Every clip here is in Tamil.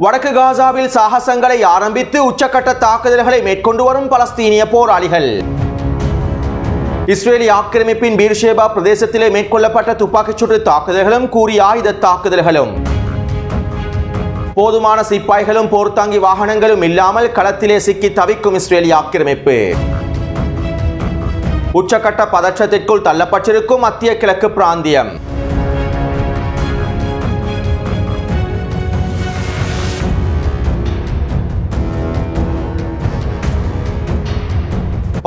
வடக்கு காசாவில் சாகசங்களை ஆரம்பித்து உச்சக்கட்ட தாக்குதல்களை மேற்கொண்டு வரும் பலஸ்தீனிய போராளிகள். இஸ்ரேலி ஆக்கிரமிப்பின் பீர்ஷேபா பிரதேசத்திலே மேற்கொள்ளப்பட்ட துப்பாக்கிச்சூடு தாக்குதல்களும் கூறிய ஆயுத தாக்குதல்களும். போதுமான சிப்பாய்களும் போர்த்தாங்கி வாகனங்களும் இல்லாமல் களத்திலே சிக்கி தவிக்கும் இஸ்ரேலி ஆக்கிரமிப்பு. உச்சக்கட்ட பதற்றத்திற்குள் தள்ளப்பட்டிருக்கும் மத்திய கிழக்கு பிராந்தியம்.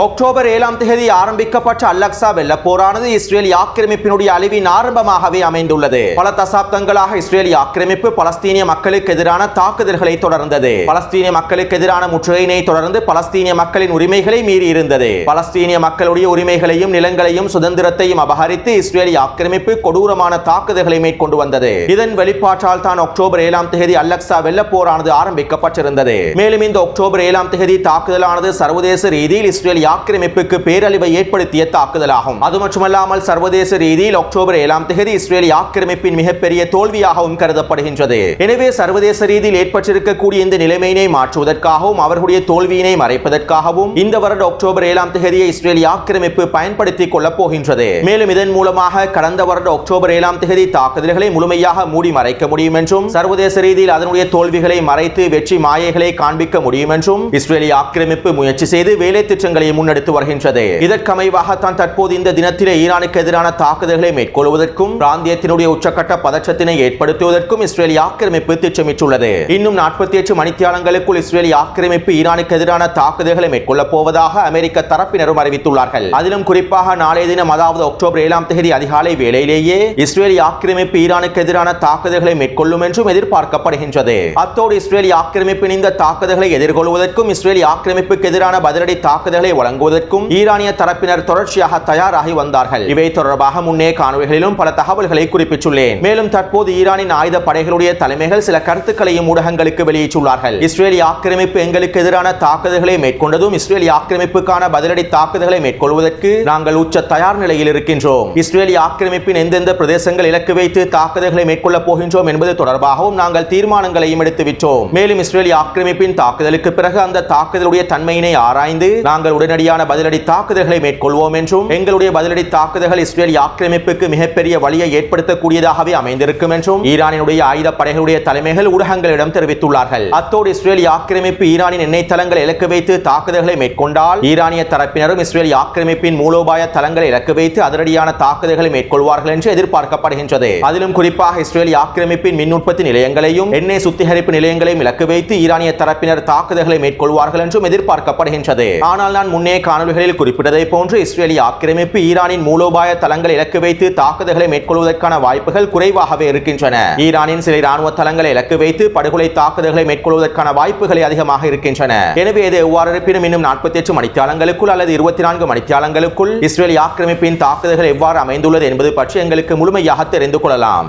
அக்டோபர் 7ஆம் தேதி ஆரம்பிக்கப்பட்ட அல்-அக்ஸா வெள்ளப் போரானது இஸ்ரேலி ஆக்கிரமிப்பினுடைய அழிவின் ஆரம்பமாகவே அமைந்துள்ளது. பல தசாப்தங்களாக இஸ்ரேலி ஆக்கிரமிப்பு பலஸ்தீனிய மக்களுக்கு எதிரான தாக்குதல்களை தொடர்ந்தது. பலஸ்தீனிய மக்களுக்கு எதிரான முற்றுகையினை தொடர்ந்து பலஸ்தீனிய மக்களின் உரிமைகளை மீறி இருந்தது. பலஸ்தீனிய மக்களுடைய உரிமைகளையும் நிலங்களையும் சுதந்திரத்தையும் அபகரித்து இஸ்ரேலி ஆக்கிரமிப்பு கொடூரமான தாக்குதல்களை மேற்கொண்டு வந்தது. இதன் வெளிப்பாட்டால் தான் அக்டோபர் 7ஆம் தேதி அல்-அக்ஸா வெள்ளப் போரானது ஆரம்பிக்கப்பட்டிருந்தது. மேலும் இந்த அக்டோபர் 7ஆம் தேதி தாக்குதலானது சர்வதேச ரீதியில் இஸ்ரேலி ஆக்கிரமிப்புக்கு பேரழிவை ஏற்படுத்திய தாக்குதலாகும். அது மட்டுமல்லாமல் சர்வதேச ரீதியில் அக்டோபர் 7ஆம் தேதி இஸ்ரேலி ஆக்கிரமிப்பின் மிகப்பெரிய தோல்வியாகவும் கருதப்படுகின்றது. எனவே சர்வதேச ரீதியில் ஏற்பட்டிருக்கக்கூடிய இந்த நிலைமையினை மாற்றுவதற்காகவும் அவர்களுடைய தோல்வியினை மறைப்பதற்காகவும் இந்த வருட அக்டோபர் 7ஆம் தேதியை இஸ்ரேலி ஆக்கிரமிப்பு பயன்படுத்திக் கொள்ளப் போகின்றது. மேலும் இதன் மூலமாக கடந்த வருட அக்டோபர் 7ஆம் தேதி தாக்குதல்களை முழுமையாக மூடி மறைக்க முடியும் என்றும் சர்வதேச ரீதியில் அதனுடைய தோல்விகளை மறைத்து வெற்றி மாயைகளை காண்பிக்க முடியும் என்றும் இஸ்ரேலி ஆக்கிரமிப்பு முயற்சி செய்து வேலை திட்டங்களை முன்னெடுத்து வருகின்றது. இதற்கமைவாகத்தான் தற்போது இந்த தினத்திலே ஈரானுக்கு எதிரான தாக்குதல்களை மேற்கொள்வதற்கும் பிராந்தியத்தினுடைய உச்சக்கட்ட பதற்றத்தினை ஏற்படுத்துவதற்கும் இஸ்ரேலி ஆக்கிரமிப்பு திட்டமிட்டுள்ளது. இன்னும் 48 மணித்தியாலங்களுக்குள் இஸ்ரேலி ஆக்கிரமிப்பு ஈரானுக்கு எதிரான தாக்குதல்களை மேற்கொள்ளப் போவதாக அமெரிக்க தரப்பினரும் அறிவித்துள்ளார்கள். அதிலும் குறிப்பாக நாளைய தினம் அதாவது அக்டோபர் 7ஆம் தேதி அதிகாலை வேளையிலேயே இஸ்ரேலி ஆக்கிரமிப்பு ஈரானுக்கு எதிரான தாக்குதல்களை மேற்கொள்ளும் என்றும் எதிர்பார்க்கப்படுகின்றது. அத்தோடு இஸ்ரேலி ஆக்கிரமிப்பின் இந்த தாக்குதல்களை எதிர்கொள்வதற்கும் இஸ்ரேலி ஆக்கிரமிப்புக்கு எதிரான பதிலடி தாக்குதல்களை வழங்குவதற்கும் ஈரானிய தரப்பினர் தொடர்ச்சியாக தயாராகி வந்தார்கள். இவை தொடர்பாக முன்னே காணொளிகளிலும் பல தகவல்களை குறிப்பிட்டுள்ளேன். மேலும் தற்போது ஈரானின் ஆயுத படைகளுடைய தலைமைகள் சில கருத்துக்களையும் ஊடகங்களுக்கு வெளியிட்டுள்ளார்கள். இஸ்ரேலி ஆக்கிரமிப்பு எங்களுக்கு எதிரான தாக்குதல்களை மேற்கொண்டதும் இஸ்ரேலி ஆக்கிரமிப்புக்கான பதிலடி தாக்குதல்களை மேற்கொள்வதற்கு நாங்கள் உச்ச தயார் நிலையில் இருக்கின்றோம். இஸ்ரேலி ஆக்கிரமிப்பின் எந்தெந்த பிரதேசங்கள் இலக்கு வைத்து தாக்குதல்களை மேற்கொள்ளப் போகின்றோம் என்பது தொடர்பாகவும் நாங்கள் தீர்மானங்களையும் எடுத்துவிட்டோம். மேலும் இஸ்ரேலி ஆக்கிரமிப்பின் தாக்குதலுக்கு பிறகு அந்த தாக்குதலுடைய தன்மையினை ஆராய்ந்து நாங்கள் உடனடியான பதிலடி தாக்குதல்களை மேற்கொள்வோம் என்றும் எங்களுடைய பதிலடி தாக்குதல்கள் இஸ்ரேலி ஆக்கிரமிப்புக்கு மிகப்பெரிய வழியை ஏற்படுத்தக்கூடியதாகவே அமைந்திருக்கும் என்றும் ஈரானினுடைய ஆயுத படைகளுடைய தலைமைகள் ஊடகங்களிடம் தெரிவித்துள்ளார்கள். அத்தோடு இஸ்ரேலி ஆக்கிரமிப்பு ஈரானின் எண்ணெய் தளங்களை இலக்கு வைத்து தாக்குதல்களை மேற்கொண்டால் ஈரானிய தரப்பினரும் இஸ்ரேலி ஆக்கிரமிப்பின் மூலோபாய தளங்களை இலக்கு வைத்து அதிரடியான தாக்குதல்களை மேற்கொள்வார்கள் என்று எதிர்பார்க்கப்படுகின்றது. அதிலும் குறிப்பாக இஸ்ரேலி ஆக்கிரமிப்பின் மின் உற்பத்தி நிலையங்களையும் எண்ணெய் சுத்திகரிப்பு நிலையங்களையும் இலக்கு வைத்து ஈரானிய தரப்பினர் தாக்குதல்களை மேற்கொள்வார்கள் என்றும் எதிர்பார்க்கப்படுகின்றது. ஆனால் நான் முன்னே காணொளிகளில் குறிப்பிட்டதை போன்று இஸ்ரேலி ஆக்கிரமிப்பு ஈரானின் மூலோபாய தளங்களை இலக்கு வைத்து தாக்குதல்களை மேற்கொள்வதற்கான வாய்ப்புகள் குறைவாகவே இருக்கின்றன. ஈரானின் சில ராணுவ தளங்களை இலக்கு வைத்து படுகொலை தாக்குதல்களை மேற்கொள்வதற்கான வாய்ப்புகள் அதிகமாக இருக்கின்றன. எனவே இது எவ்வாறு இருப்பினும் இன்னும் 48 மணித்தியாலங்களுக்குள் அல்லது 24 மணித்தியாலங்களுக்குள் இஸ்ரேலி ஆக்கிரமிப்பின் தாக்குதல்கள் எவ்வாறு அமைந்துள்ளது என்பது பற்றி எங்களுக்கு முழுமையாக தெரிந்து கொள்ளலாம்.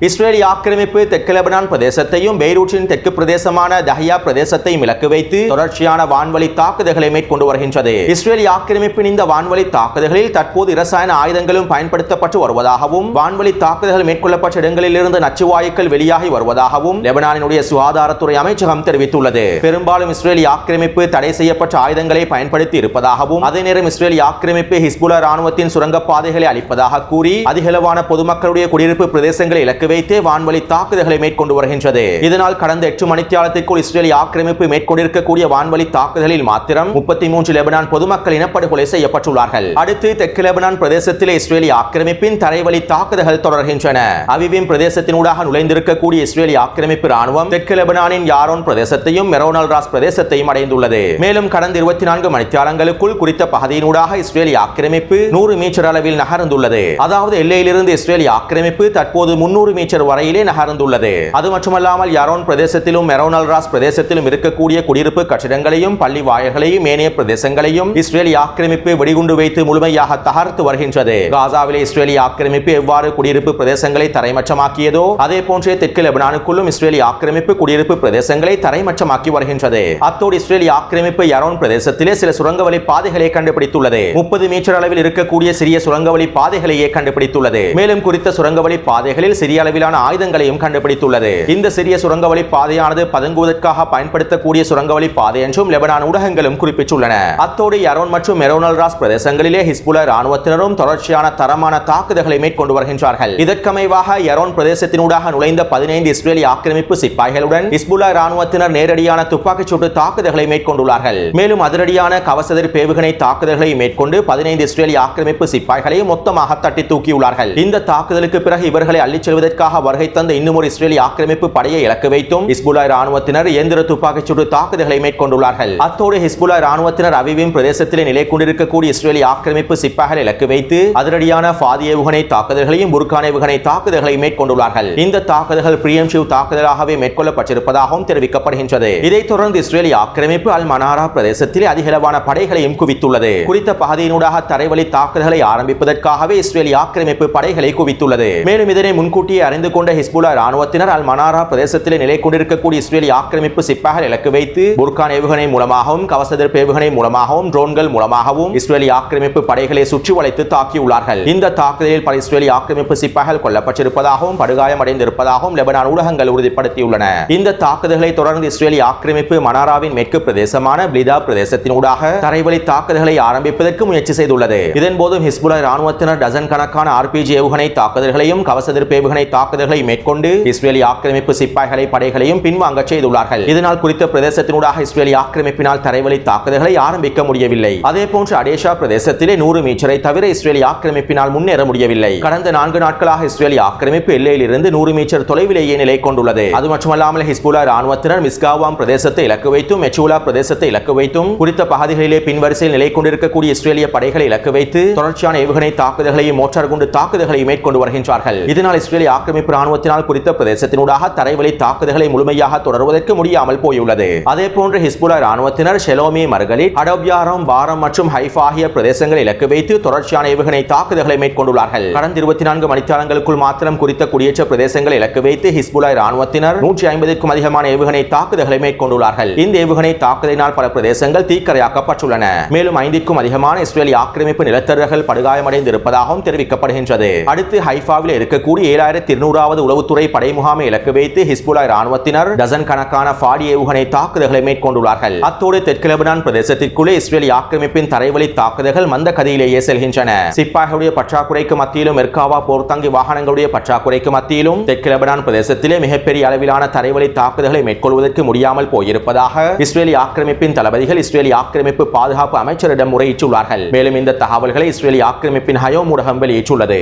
இஸ்ரேலி ஆக்கிரமிப்பு தெற்கு லெபனான் பிரதேசத்தையும் பெய்ரூட்டின் தெற்கு பிரதேசமான தஹியா பிரதேசத்தையும் இலக்கு வைத்து தொடர்ச்சியான வான்வழி தாக்குதல்களை மேற்கொண்டு வருகின்றது. இஸ்ரேலி ஆக்கிரமிப்பின் இந்த வான்வழி தாக்குதல்களில் தற்போது இரசாயன ஆயுதங்களும் பயன்படுத்தப்பட்டு வருவதாகவும் வான்வழி தாக்குதல்கள் மேற்கொள்ளப்பட்ட இடங்களில் இருந்து நச்சுவாயுக்கள் வெளியாகி வருவதாகவும் லெபனானினுடைய சுகாதாரத்துறை அமைச்சகம் தெரிவித்துள்ளது. பெரும்பாலும் இஸ்ரேலி ஆக்கிரமிப்பு தடை செய்யப்பட்ட ஆயுதங்களை பயன்படுத்தி இருப்பதாகவும் அதே நேரம் இஸ்ரேலி ஆக்கிரமிப்பு ஹிஸ்புல்லா ராணுவத்தின் சுரங்கப்பாதைகளை அளிப்பதாக கூறி அதிகளவான பொதுமக்களுடைய குடியிருப்பு பிரதேசங்களை இலக்கு வைத்தே வான்வழி தாக்குதல்களை மேற்கொண்டு வருகின்றது. இதனால் கடந்த 8 மணித்தியாலத்திற்குள் இஸ்ரேலி ஆக்கிரமிப்பு மேற்கொண்டிருக்கக்கூடிய வான்வழி தாக்குதலில் மாத்திரம் 33 லெபனான் பொதுமக்கள் இனப்படுகொலை செய்யப்பட்டுள்ளார்கள். அடுத்து தெற்கு லெபனான் பிரதேசத்திலே இஸ்ரேலி ஆக்கிரமிப்பின் தரைவழி தாக்குதல்கள் தொடர்கின்றன. அவிவிம் பிரதேசத்தினூடாக நுழைந்திருக்கக்கூடிய இஸ்ரேலி ஆக்கிரமிப்பு ராணுவம் தெற்கு லெபனானின் யாரோன் பிரதேசத்தையும் மெரோனல் ராஸ் பிரதேசத்தையும் அடைந்துள்ளது. மேலும் கடந்த 24 மணித்தியாலங்களுக்குள் குறித்த பகுதியினூடாக இஸ்ரேலி ஆக்கிரமிப்பு 100 மீட்டர் அளவில் நகர்ந்துள்ளது. அதாவது எல்லையிலிருந்து இஸ்ரேலி ஆக்கிரமிப்பு தற்போது 300 மீட்டர் வரையிலே நகர்ந்துள்ளது. அது மட்டுமல்லாமல் யரோன் பிரதேசத்திலும் மெரோன் அல் ராஸ் பிரதேசத்திலும் இருக்கக்கூடிய குடியிருப்பு கட்டிடங்களையும் பள்ளி வாயில்களையும் ஏனைய பிரதேசங்களையும் இஸ்ரேலிய ஆக்கிரமிப்பு வெடிகுண்டு வைத்து முழுமையாக தகர்த்து வருகின்றது. காசாவிலே இஸ்ரேலிய ஆக்கிரமிப்பு எவ்வாறு குடியிருப்பு பிரதேசங்களை தரைமட்டமாக்கியதோ அதே போன்றே தெற்கு லெபனானுக்குள்ளும் இஸ்ரேலிய ஆக்கிரமிப்பு குடியிருப்பு பிரதேசங்களை தரைமட்டமாக்கி வருகின்றது. அத்தோடு இஸ்ரேலிய ஆக்கிரமிப்பு யரோன் பிரதேசத்திலே சில சுரங்கவழி பாதைகளை கண்டுபிடித்துள்ளது. 30 மீட்டர் அளவில் இருக்கக்கூடிய சிறிய சுரங்கவழி பாதைகளையே கண்டுபிடித்துள்ளது. மேலும் குறித்த சுரங்கவழி பாதைகளில் சிறிய அளவிலான ஆயுதங்களையும் கண்டுபிடித்துள்ளது. இந்த சிறிய சுரங்கவழி பாதையானது பதுங்குவதற்காக பயன்படுத்தக்கூடிய சுரங்கவழி பாதை என்றும் லெபனான் ஊடகங்களும் குறிப்பிட்டுள்ளன. அத்தோடு யரோன் மற்றும் மெரோன் அல் ராஸ் பிரதேசங்களிலே ஹிஸ்புல்லா ராணுவத்தினரும் தொடர்ச்சியான தரமான தாக்குதல்களை மேற்கொண்டு வருகின்றார்கள். இதற்கமைவாக யரோன் பிரதேசத்தினூடாக நுழைந்த 15 இஸ்ரேலிய ஆக்கிரமிப்பு சிப்பாய்களுடன் ஹிஸ்புல்லா ராணுவத்தினர் நேரடியான துப்பாக்கிச் சூட்டு தாக்குதல்களை மேற்கொண்டுள்ளார்கள். மேலும் அதிரடியான கவசதிர் பேவுகணை தாக்குதல்களை மேற்கொண்டு 15 இஸ்ரேலிய ஆக்கிரமிப்பு சிப்பாய்களை மொத்தமாக தட்டி தூக்கியுள்ளார்கள். இந்த தாக்குதலுக்கு பிறகு இவர்களை அள்ளிச் செல்வதற்காக வருகை தந்த இன்னும் ஒரு இஸ்ரேலிய ஆக்கிரமிப்பு படையை இலக்கு வைத்தும் ஹிஸ்புல்லா ராணுவத்தினர் இயந்திர துப்பாக்கிச் சூட்டு தாக்குதல்களை மேற்கொண்டுள்ளார்கள். அத்தோடு ஹிஸ்புல்லா ராணுவத்தினர் அவிவின் பிரதேசத்திலே நிலை கொண்டிருக்கக்கூடிய இஸ்ரேலிய ஆக்கிரமிப்பு சிப்பாய்களை இலக்கு வைத்து அதிரடியான ஃபாதி ஏவுகணை தாக்குதல்களையும் புர்கான் ஏவுகணை தாக்குதல்களை மேற்கொண்டுள்ளார்கள். இந்த தாக்குதல்கள் பிரியம்சிவ் தாக்குதலாகவே மேற்கொள்ளப்பட்டிருப்பதாகவும் தெரிவிக்கப்படுகின்றது. இதைத் தொடர்ந்து இஸ்ரேலிய ஆக்கிரமிப்பு அல் மனாரா பிரதேசத்திலே அதிகளவான படைகளையும் குவித்துள்ளது. குறித்த பகுதியினூடாக தரைவழி தாக்குதல்களை ஆரம்பிப்பதற்காகவே இஸ்ரேலிய ஆக்கிரமிப்பு படைகளை குவித்துள்ளது. மேலும் இதனை முன்கூட்டியே அறிந்து கொண்ட ஹிஸ்புல்லா ராணுவத்தினர் அல் மனாரா பிரதேசத்திலே நிலை கொண்டிருக்கக்கூடிய இஸ்ரேலிய ஆக்கிரமிப்பு சிப்பாய்கள் இலக்கு வைத்து புர்கான் ஏவுகணை மூலமாகவும் கவசதிர் பேவுகணை மூலமாகவும் ட்ரோன்கள் மூலமாகவும் இஸ்ரேலிய ஆக்கிரமிப்பு படைகளை சுற்றி வளைத்து தாக்கியுள்ளார்கள். இந்த தாக்குதலில் பல இஸ்ரேலிய ஆக்கிரமிப்பு சிப்பாய்கள் கொல்லப்பட்டிருப்பதாகவும் படுகாயமடைந்திருப்பதாகவும் லெபனான் ஊடகங்கள் உறுதிப்படுத்தியுள்ளன. இந்த தாக்குதல்களை தொடர்ந்து இஸ்ரேலிய ஆக்கிரமிப்பு மனாராவின் மேற்கு பிரதேசமான பிளிதா பிரதேசத்தினூடாக தரைவழி தாக்குதல்களை ஆரம்பிப்பதற்கு முயற்சி செய்துள்ளது. இதன்போதும் ஹிஸ்புல்லா ராணுவத்தினர் டசன் கணக்கான ஆர்பிஜி ஏவுகணை தாக்குதல்களையும் கவசதிர் பேவுகணை தாக்குதல்களை மேற்கொண்டு இஸ்ரேலிய ஆக்கிரமிப்பு சிப்பாய்களை படைகளையும் பின்வாங்க செய்துள்ளார்கள். இதனால் குறித்த பிரதேசத்தினூடாக இஸ்ரேலிய ஆக்கிரமிப்பினால் தரைவழி தாக்குதல்களை ஆரம்பிக்க முடியவில்லை. அதேபோன்று அடேஷா பிரதேசத்திலே 100 மீட்டரை தவிர இஸ்ரேலிய ஆக்கிரமிப்பினால் முன்னேற முடியவில்லை. கடந்த 4 நாட்களாக இஸ்ரேலிய ஆக்கிரமிப்பு எல்லையில் இருந்து 100 மீட்டர் தொலைவிலேயே நிலை கொண்டுள்ளது. அது மட்டுமல்லாமல் ஹிஸ்புல்லா ராணுவத்தினர் மிஸ்காவாம் பிரதேசத்தை இலக்கு வைத்தும் மெச்சூலா பிரதேசத்தை இலக்கு வைத்தும் குறித்த பகுதிகளிலே பின்வரிசையில் நிலை கொண்டிருக்கக்கூடிய இஸ்ரேலிய படைகளை இலக்கு வைத்து தொடர்ச்சியான ஏவுகணை தாக்குதல்களையும் மோட்டார் குண்டு தாக்குதல்களையும் மேற்கொண்டு வருகின்றார்கள். இதனால் இஸ்ரேலிய ஆக்கிரமிப்பு ராணுவத்தினால் குறித்த பிரதேசத்தினூடாக தரைவழி தாக்குதல்களை முழுமையாக தொடர்வதற்கு முடியாமல் போயுள்ளது. அதேபோன்று ஹிஸ்புல்லா ராணுவத்தினர் ஷெலோமி, மர்கலிட், அடோபியாரம், பாரம் மற்றும் ஹைஃபா ஆகிய பிரதேசங்களை இலக்கு வைத்து தொடர்ச்சியான ஏவுகணை தாக்குதல்களை மேற்கொண்டுள்ளார்கள். கடந்த 24 மணித்தியாலங்களுக்குள் மாத்திரம் குறித்த குடியேற்ற பிரதேசங்களை இலக்கு வைத்து ஹிஸ்புல்லா ராணுவத்தினர் 150க்கும் அதிகமான ஏவுகணை தாக்குதல்களை மேற்கொண்டுள்ளார்கள். இந்த ஏவுகணை தாக்குதலினால் பல பிரதேசங்கள் தீக்கிரையாக்கப்பட்டுள்ளன. மேலும் 5க்கும் அதிகமான இஸ்ரேலிய ஆக்கிரமிப்பு நிலத்தரகர்கள் படுகாயமடைந்து இருப்பதாகவும் தெரிவிக்கப்படுகின்றது. அடுத்து ஹைஃபாவில் இருக்கக்கூடிய 7200வது உளவுத்துறை படை முகாமை இலக்கு வைத்து ஹிஸ்புல்லா ராணுவத்தினர் டசன் கணக்கான ஃபாடி ஏவுகணை தாக்குதல்களை மேற்கொண்டுள்ளார்கள். அத்தோடு தெற்கு லெபனான் பிரதேசத்திற்குள்ளே இஸ்ரேலிய ஆக்கிரமிப்பின் தரைவழி தாக்குதல்கள் மந்த கதியிலேயே செல்கின்றன. சிப்பாய்களுடைய பற்றாக்குறைக்கு மத்தியிலும் மெர்காவா போர்த்தங்கி வாகனங்களுடைய பற்றாக்குறைக்கு மத்தியிலும் தெற்கு லெபனான் பிரதேசத்திலே மிகப்பெரிய அளவிலான தரைவழி தாக்குதல்களை மேற்கொள்வதற்கு முடியாமல் போயிருப்பதாக இஸ்ரேலிய ஆக்கிரமிப்பின் தளபதிகள் இஸ்ரேலிய ஆக்கிரமிப்பு பாதுகாப்பு அமைச்சரிடம் முறையிட்டுள்ளார்கள். மேலும் இந்த தகவல்களை இஸ்ரேலிய ஆக்கிரமிப்பின் ஹயோம் ஊடகம் வெளியிட்டுள்ளது.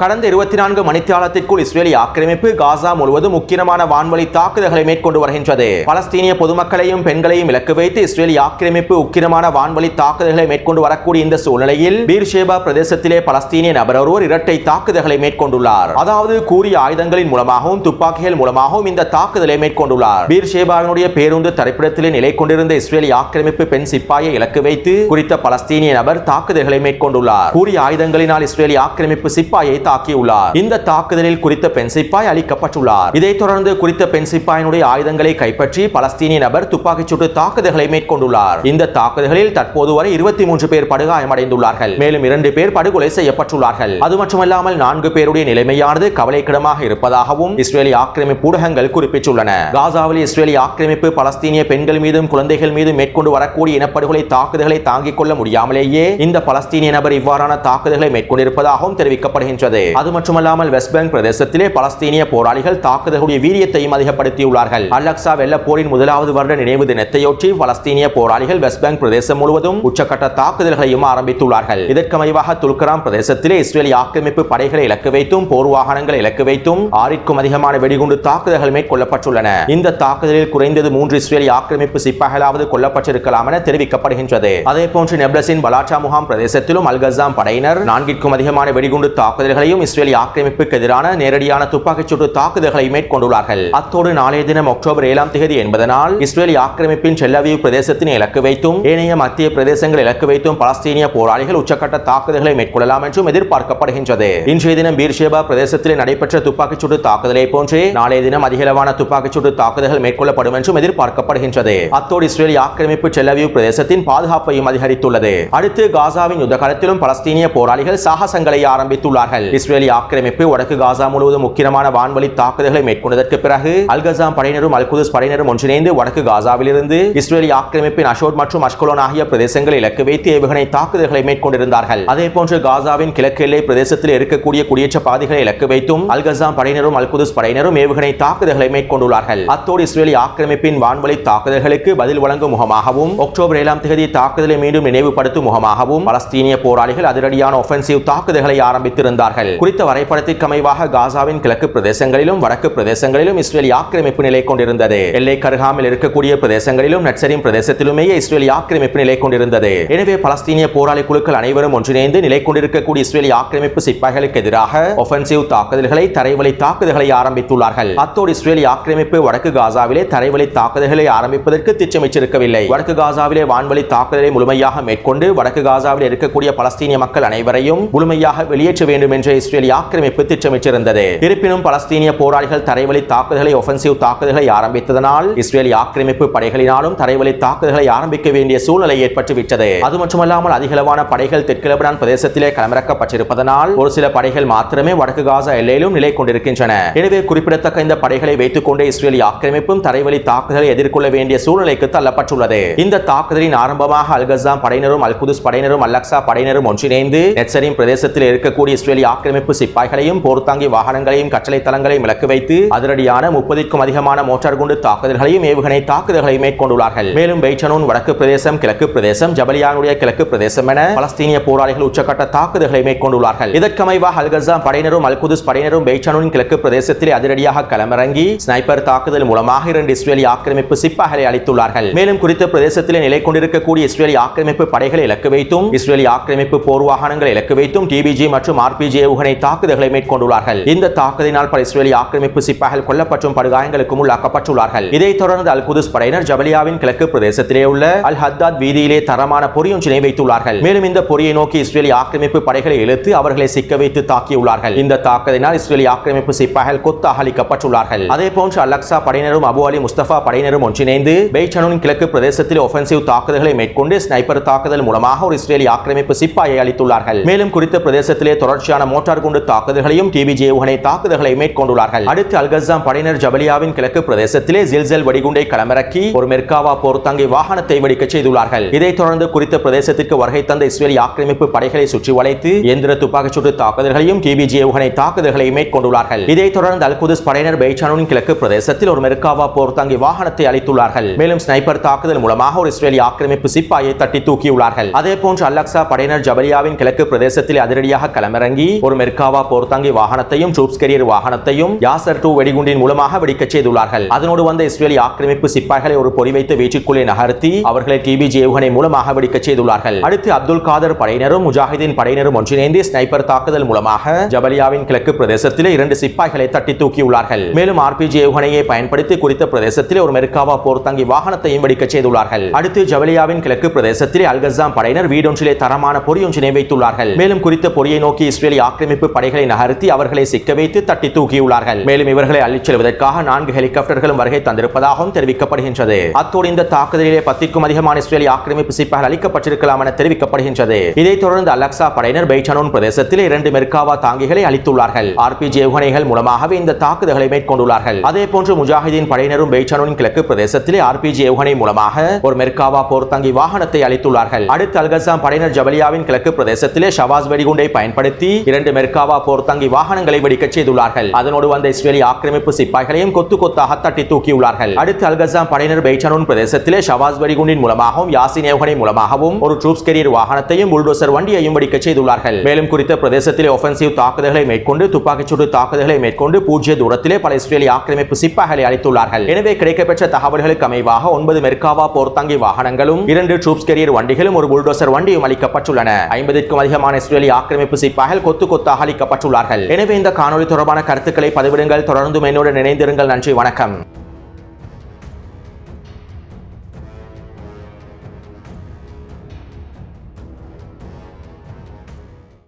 கடந்த 24 மணித்தியாலத்திற்குள் இஸ்ரேலிய ஆக்கிரமிப்பு காசா முழுவதும் முக்கியமான வான்வழி தாக்குதல்களை மேற்கொண்டு வருகின்றது. பலஸ்தீனிய பொதுமக்களையும் பெண்களையும் இலக்கு வைத்து இஸ்ரேலிய ஆக்கிரமிப்பு உக்கிரமான வான்வழி தாக்குதல்களை மேற்கொண்டு வரக்கூடிய இந்த சூழ்நிலையில் பீர்ஷேபா பிரதேசத்திலே பலஸ்தீனிய நபர் ஒருவர் இரட்டை தாக்குதல்களை மேற்கொண்டுள்ளார். அதாவது கூறிய ஆயுதங்களின் மூலமாகவும் துப்பாக்கிகள் மூலமாகவும் இந்த தாக்குதலை மேற்கொண்டுள்ளார். பீர்ஷேபாவினுடைய பேருந்து தரிப்பிடத்திலே நிலை கொண்டிருந்த இஸ்ரேலிய ஆக்கிரமிப்பு பெண் சிப்பாயை இலக்கு வைத்து குறித்த பலஸ்தீனிய நபர் தாக்குதல்களை மேற்கொண்டுள்ளார். கூறிய ஆயுதங்களினால் இஸ்ரேலிய ஆக்கிரமிப்பு சிப்பாயை தாக்கியுள்ளார். இந்த தாக்குதலில் குறித்த பெண் சிப்பாய் அழிக்கப்பட்டுள்ளார். இதைத் தொடர்ந்து குறித்த பெண் சிப்பாயினுடைய ஆயுதங்களை கைப்பற்றி பலஸ்தீனிய நபர் துப்பாக்கிச் சூட்டு தாக்குதல்களை மேற்கொண்டுள்ளார். இந்த தாக்குதல்களில் தற்போது வரை 23 பேர் படுகாயமடைந்துள்ளார்கள். மேலும் 2 பேர் படுகொலை செய்யப்பட்டுள்ளார்கள். அது மட்டுமல்லாமல் 4 பேருடைய நிலைமையானது கவலைக்கிடமாக இருப்பதாகவும் இஸ்ரேலிய ஆக்கிரமிப்பு ஊடகங்கள் குறிப்பிட்டுள்ளன. காசாவில் இஸ்ரேலிய ஆக்கிரமிப்பு பலஸ்தீனிய பெண்கள் மீதும் குழந்தைகள் மீதும் மேற்கொண்டு வரக்கூடிய இனப்படுகொலை தாக்குதல்களை தாங்கிக் கொள்ள முடியாமலேயே இந்த பலஸ்தீனிய நபர் இவ்வாறான தாக்குதல்களை மேற்கொண்டிருப்பதாகவும் தெரிவிக்கப்படுகின்றது. வருகின்றது. அது மட்டுமல்லாமல் வெஸ்ட் பேங்க் பிரதேசத்திலே பலஸ்தீனிய போராளிகள் தாக்குதலுடைய வீரியத்தையும் அதிகப்படுத்தியுள்ளார்கள். அல்-அக்ஸா வெள்ள போரின் முதலாவது வருட நினைவு தினத்தையொட்டி பலஸ்தீனிய போராளிகள் வெஸ்ட் பேங்க் பிரதேசம் முழுவதும் உச்சக்கட்ட தாக்குதல்களையும் ஆரம்பித்துள்ளார்கள். இதற்கமைவாக துல்கராம் பிரதேசத்திலே இஸ்ரேலிய ஆக்கிரமிப்பு படைகளை இலக்கு வைத்தும் போர் வாகனங்களை இலக்கு வைத்தும் 6க்கும் அதிகமான வெடிகுண்டு தாக்குதல்கள் மேற்கொள்ளப்பட்டுள்ளன. இந்த தாக்குதலில் குறைந்தது 3 இஸ்ரேலிய ஆக்கிரமிப்பு சிப்பாய்களாவது கொல்லப்பட்டிருக்கலாம் என தெரிவிக்கப்படுகின்றது. அதேபோன்று நெப்லஸின் பலாட்டா முகாம் பிரதேசத்திலும் அல்-கஸாம் படையினர் 4க்கும் அதிகமான வெடிகுண்டு தாக்குதல்களையும் இஸ்ரேலிய ஆக்கிரமிப்புக்கு எதிரான நேரடியான துப்பாக்கிச் சூட்டு தாக்குதல்களை மேற்கொண்டுள்ளார்கள். அத்தோடு நாளைய தினம் அக்டோபர் 7ஆம் தேதி என்பதனால் இஸ்ரேலிய ஆக்கிரமிப்பின் டெல்-அவீவ் பிரதேசத்தினை இலக்கு வைத்தும் ஏனைய மத்திய பிரதேசங்களை இலக்கு வைத்தும் பலஸ்தீனிய போராளிகள் உச்சக்கட்ட தாக்குதல்களை மேற்கொள்ளலாம் என்றும் எதிர்பார்க்கப்படுகின்றது. இன்றைய தினம் பீர்ஷேபா பிரதேசத்தில் நடைபெற்ற துப்பாக்கிச் சூட்டு தாக்குதலை போன்றே நாளைய தினம் அதிகளவான துப்பாக்கிச் சூட்டு தாக்குதல்கள் மேற்கொள்ளப்படும் என்றும் எதிர்பார்க்கப்படுகின்றது. அத்தோடு இஸ்ரேலிய ஆக்கிரமிப்பு டெல்-அவீவ் பிரதேசத்தின் பாதுகாப்பையும் அதிகரித்துள்ளது. அடுத்து காசாவின் யுத்த காலத்திலும் பலஸ்தீனிய போராளிகள் சாகசங்களை ஆரம்பித்துள்ளார்கள். இஸ்ரேலிய ஆக்கிரமிப்பு வடக்கு காசா முழுவதும் முக்கியமான வான்வழி தாக்குதல்களை மேற்கொண்டதற்கு பிறகு அல்-கஸாம் படையினரும் அல்-குதுஸ் படையினரும் ஒன்றிணைந்து வடக்கு காசாவிலிருந்து இஸ்ரேலிய ஆக்கிரமிப்பின் அஷோட் மற்றும் அஷ்கலோன் ஆகிய பிரதேசங்களை இலக்கு வைத்து ஏவுகணை தாக்குதல்களை மேற்கொண்டிருந்தார்கள். அதேபோன்று காசாவின் கிழக்கு எல்லை பிரதேசத்தில் இருக்கக்கூடிய குடியேற்ற பகுதிகளை இலக்கு வைத்தும் அல்-கஸாம் படையினரும் அல்-குதுஸ் படையினரும் ஏவுகணை தாக்குதல்களை மேற்கொண்டுள்ளார்கள். அத்தோடு இஸ்ரேலிய ஆக்கிரமிப்பின் வான்வழி தாக்குதல்களுக்கு பதில் வழங்கும் முகமாகவும் அக்டோபர் 7ஆம் தேதி தாக்குதலை மீண்டும் நினைவுபடுத்தும் முகமாகவும் பலஸ்தீனிய போராளிகள் அதிரடியான ஒஃபென்சிவ் தாக்குதல்களை ஆரம்பித்திருந்தார்கள். குறித்த வரைபடத்திற்கு அமைவாக காசாவின் கிழக்கு பிரதேசங்களிலும் வடக்கு பிரதேசங்களிலும் இஸ்ரேலிய ஆக்கிரமிப்பு நிலை கொண்டிருந்தது. எல்லை கருகாமல் இருக்கக்கூடிய பிரதேசங்களிலும் நட்சரின் பிரதேசத்திலுமே இஸ்ரேலிய ஆக்கிரமிப்பு நிலை கொண்டிருந்தது. எனவே பலஸ்தீனிய போராளி குழுக்கள் அனைவரும் ஒன்றிணைந்து நிலை கொண்டிருக்கக்கூடிய இஸ்ரேலிய ஆக்கிரமிப்பு சிப்பாய்களுக்கு எதிராக ஒஃபென்சிவ் தாக்குதல்களை தரைவழி தாக்குதல்களை ஆரம்பித்துள்ளார்கள். அத்தோடு இஸ்ரேலிய ஆக்கிரமிப்பு வடக்கு காசாவிலே தரைவழி தாக்குதல்களை ஆரம்பிப்பதற்கு திட்டமிட்டிருக்கவில்லை. வடக்கு காசாவிலே வான்வழி தாக்குதலை முழுமையாக மேற்கொண்டு வடக்கு காசாவில் இருக்கக்கூடிய பலஸ்தீனிய மக்கள் அனைவரையும் முழுமையாக வெளியேற்ற வேண்டும் என்ற இஸ்ரேலிய ஆக்கிரமிப்பு திட்டமிட்டிருந்தது. இருப்பினும் பலஸ்தீனிய போராளிகள் தரைவழி தாக்குதல்களை ஒஃபென்சிவ் தாக்குதல்களை ஆரம்பித்ததனால் இஸ்ரேலிய ஆக்கிரமிப்பு படைகளினாலும் தரைவழி தாக்குதல்களை ஆரம்பிக்க வேண்டிய சூழ்நிலை ஏற்பட்டுவிட்டது. அது மட்டுமல்லாமல் அதிகளவான படைகள் தெற்கு லெபனான் பிரதேசத்திலே களமிறக்கப்பட்டிருப்பதனால் ஒரு சில படைகள் மாத்திரமே வடக்கு காசா எல்லையிலும் நிலை கொண்டிருக்கின்றன. எனவே குறிப்பிடத்தக்க இந்த படைகளை வைத்துக் கொண்டே இஸ்ரேலிய ஆக்கிரமிப்பும் தரைவழி தாக்குதலை எதிர்கொள்ள வேண்டிய சூழ்நிலைக்கு தள்ளப்பட்டுள்ளது. இந்த தாக்குதலின் ஆரம்பமாக அல்-கஸாம் படையினரும் அல்-குதுஸ் படையினரும் அல்-அக்ஸா படையினரும் ஒன்றிணைந்து நெட்சரின் பிரதேசத்தில் இருக்கக்கூடிய இஸ்ரேலிய ஆக்கிரமிப்பு சிப்பாய்களையும் போர்த்தாங்கி வாகனங்களையும் கட்டளை தளங்களையும் இலக்கு வைத்து அதிரடியான 30க்கும் அதிகமான மோட்டார் குண்டு தாக்குதல்களையும் ஏவுகணை தாக்குதல்களையும் மேற்கொண்டுள்ளார்கள். மேலும் பெய்ச்சனூன் வடக்கு பிரதேசம், கிழக்கு பிரதேசம், ஜபலியானுடைய கிழக்கு பிரதேசம் என பலஸ்தீனிய போராளிகள் உச்சக்கட்ட தாக்குதல்களை மேற்கொண்டுள்ளார்கள். இதற்கமைவாக அல்-கஸாம் படையினரும் அல்-குதுஸ் படையினரும் பெய்ச்சனூன் கிழக்கு பிரதேசத்தில் அதிரடியாக களமிறங்கி ஸ்னைப்பர் தாக்குதல் மூலமாக 2 இஸ்ரேலிய ஆக்கிரமிப்பு சிப்பாய்களை அளித்துள்ளார்கள். மேலும் குறித்த பிரதேசத்தில் நிலை கொண்டிருக்கக்கூடிய இஸ்ரேலிய ஆக்கிரமிப்பு படைகளை இலக்கு வைத்தும் இஸ்ரேலிய ஆக்கிரமிப்பு போர் வாகனங்களை இலக்கு வைத்தும் டிபிஜி மற்றும் ஆர்பிஜி ஏவுகணை தாக்குதல்களை மேற்கொண்டுள்ளார்கள். இந்த தாக்குதலினால் பல இஸ்ரேலிய ஆக்கிரமிப்பு சிப்பாய்கள் கொல்லப்பட்டும் படுகாயங்களுக்கும் உள்ளாக்கப்பட்டுள்ளார்கள். இதைத் தொடர்ந்து அல்-குதுஸ் படையினர் ஜபலியாவின் கிழக்கு பிரதேசத்திலே உள்ள அல்-ஹத்தாத் வீதியிலே தரமான பொறியொன்றினை வைத்துள்ளார்கள். மேலும் இந்த பொறியை நோக்கி இஸ்ரேலிய ஆக்கிரமிப்பு படைகளை இழுத்து அவர்களை சிக்க வைத்து தாக்கியுள்ளார்கள். இந்த தாக்குதலினால் இஸ்ரேலிய ஆக்கிரமிப்பு சிப்பாய்கள் கொத்தாக அளிக்கப்பட்டுள்ளார்கள். அதேபோன்று அல்-அக்ஸா படையினரும் அபு அலி முஸ்தபா படையினரும் ஒன்றிணைந்து பெய்ச்சனூன் கிழக்கு பிரதேசத்தில் ஒஃபென்சிவ் தாக்குதல்களை மேற்கொண்டு ஸ்னைப்பர் தாக்குதல் மூலமாக ஒரு இஸ்ரேலிய ஆக்கிரமிப்பு சிப்பாயை அளித்துள்ளார்கள். மேலும் குறித்த பிரதேசத்திலே தொடர்ச்சியான மோட்டார் குண்டு தாக்குதல்களையும் டிபிஜி ஏவுகணை தாக்குதல்களை மேற்கொண்டுள்ளார்கள். அடுத்து அல்-கஸாம் படையினர் ஜபலியாவின் கிழக்கு பிரதேசத்திலே ஜில்சல் வெடிகுண்டை களமிறக்கி ஒரு மெர்காவா போர்த்தாங்கி வாகனத்தை வெடிக்க செய்துள்ளார்கள். இதைத் தொடர்ந்து குறித்த பிரதேசத்திற்கு வருகை தந்த இஸ்ரேலிய ஆக்கிரமிப்பு படைகளை சுற்றி வளைத்து இயந்திர துப்பாக்கிச் சூட்டு தாக்குதல்களையும் டிபிஜி ஏவுகணை தாக்குதல்களை மேற்கொண்டுள்ளார்கள். இதைத் தொடர்ந்து அல்-குதுஸ் படையினர் பெய்ச்சனூன் கிழக்கு பிரதேசத்தில் ஒரு மெர்காவா போர்த்தாங்கி வாகனத்தை அளித்துள்ளார்கள். மேலும் ஸ்னைப்பர் தாக்குதல் மூலமாக ஒரு இஸ்ரேலிய ஆக்கிரமிப்பு சிப்பாயை தட்டி தூக்கியுள்ளார்கள். அதேபோன்று அல்-அக்ஸா படையினர் ஜபலியாவின் கிழக்கு பிரதேசத்தில் அதிரடியாக களமிறங்கி ஒரு மெர்காவா போர்த்தாங்கி வாகனத்தையும் ட்ரூப்ஸ் கேரியர் வாகனத்தையும் யாசர் 2 வெடிகுண்டின் மூலமாக வெடிக்க செய்துள்ளார்கள். அதனோடு வந்த இஸ்ரேலிய ஆக்கிரமிப்பு சிப்பாய்களை ஒரு பொறி வைத்து வீச்சுக்குள்ளே நகர்த்தி அவர்களை டிபிஜி ஏவுகணை மூலமாக வெடிக்க செய்துள்ளார்கள். அடுத்து அப்துல் காதர் படையினரும் முஜாஹிதீன் படையினரும் ஒன்றிணைந்து ஸ்னைப்பர் தாக்குதல் மூலமாக ஜபலியாவின் கிழக்கு பிரதேசத்திலே 2 சிப்பாய்களை தட்டி தூக்கியுள்ளார்கள். மேலும் ஆர்பிஜி ஏவுகணையை பயன்படுத்தி குறித்த பிரதேசத்திலே ஒரு மெர்காவா போர்த்தாங்கி வாகனத்தையும் வெடிக்க செய்துள்ளார்கள். அடுத்து ஜபலியாவின் கிழக்கு பிரதேசத்திலே அல்-கஸாம் படையினர் வீடொன்றிலே தரமான பொறியொன்றினை வைத்துள்ளார்கள். மேலும் குறித்த பொறியை நோக்கி இஸ்ரேலிய ஆக்கிரமிப்பு படைகளை நகர்த்தி அவர்களை சிக்க வைத்து தட்டி தூக்கியுள்ளார்கள். மேலும் இவர்களை அள்ளிச் செல்வதற்காக 4 ஹெலிகாப்டர்களும் வருகை தந்திருப்பதாகவும் தெரிவிக்கப்படுகின்றது. அத்தோடு இந்த தாக்குதலிலே 10க்கும் அதிகமான இஸ்ரேலிய ஆக்கிரமிப்பு சிப்பாய்கள் அளிக்கப்பட்டிருக்கலாம் என தெரிவிக்கப்படுகின்றது. இதைத் தொடர்ந்து அல்-அக்ஸா படையினர் பெய்ச்சனூன் பிரதேசத்திலே 2 மெர்காவா தாங்கிகளை அளித்துள்ளார்கள். ஆர்பிஜி ஏவுகணைகள் மூலமாகவே இந்த தாக்குதல்களை மேற்கொண்டுள்ளார்கள். அதேபோன்று முஜாஹிதீன் படையினரும் பெய்ச்சனூன் கிழக்கு பிரதேசத்திலே ஆர்பிஜி ஏவுகணை மூலமாக ஒரு மெர்காவா போர்த்தாங்கி வாகனத்தை அளித்துள்ளார்கள். அடுத்து அல்-கஸாம் படையினர் ஜபலியாவின் கிழக்கு பிரதேசத்திலே ஷவாஸ் வெடிகுண்டை பயன்படுத்தி 2 2 மெர்காவா போர்த்தங்கி வாகனங்களை வெடிக்கச் செய்துள்ளார்கள். அதனோடு வந்த இஸ்ரேலிய ஆக்கிரமிப்பு சிப்பாய்களையும் கொத்து கொத்தாக தட்டி தூக்கியுள்ளார்கள். அடுத்து அல்கசாம் படையினர் பெய்சானூன் பிரதேசத்திலே ஷவாஸ் வெடிகுண்டின் மூலமாகவும் யாசின் ஏவுகணை மூலமாகவும் ஒரு ட்ரூப்ஸ் கேரியர் வாகனத்தையும் புல்டோசர் வண்டியையும் வெடிக்கச் செய்துள்ளார்கள். மேலும் குறித்த பிரதேசத்திலே ஒஃபென்சிவ் தாக்குதல்களை மேற்கொண்டு துப்பாக்கிச்சூடு தாக்குதல்களை மேற்கொண்டு பூஜ்ய தூரத்திலே பல இஸ்ரேலிய ஆக்கிரமிப்பு சிப்பாய்களை அளித்துள்ளார்கள். எனவே கிடைக்கப்பெற்ற தகவல்களுக்கு அமைவாக 9 மெர்காவா போர்த்தங்கி வாகனங்களும் 2 ட்ரூப்ஸ் கேரியர் வண்டிகளும் ஒரு புல்டோசர் வண்டியும் அளிக்கப்பட்டுள்ளன. 50க்கும் அதிகமான இஸ்ரேலிய ஆக்கிரமிப்பு சிப்பாய்கள் கொத்து கொத்தாக அளிக்கப்பட்டுள்ளார்கள். எனவே இந்த காணொலி தொடர்பான கருத்துக்களை பதிவிடுங்கள். தொடர்ந்து என்னுடன் இணைந்திருங்கள். நன்றி, வணக்கம்.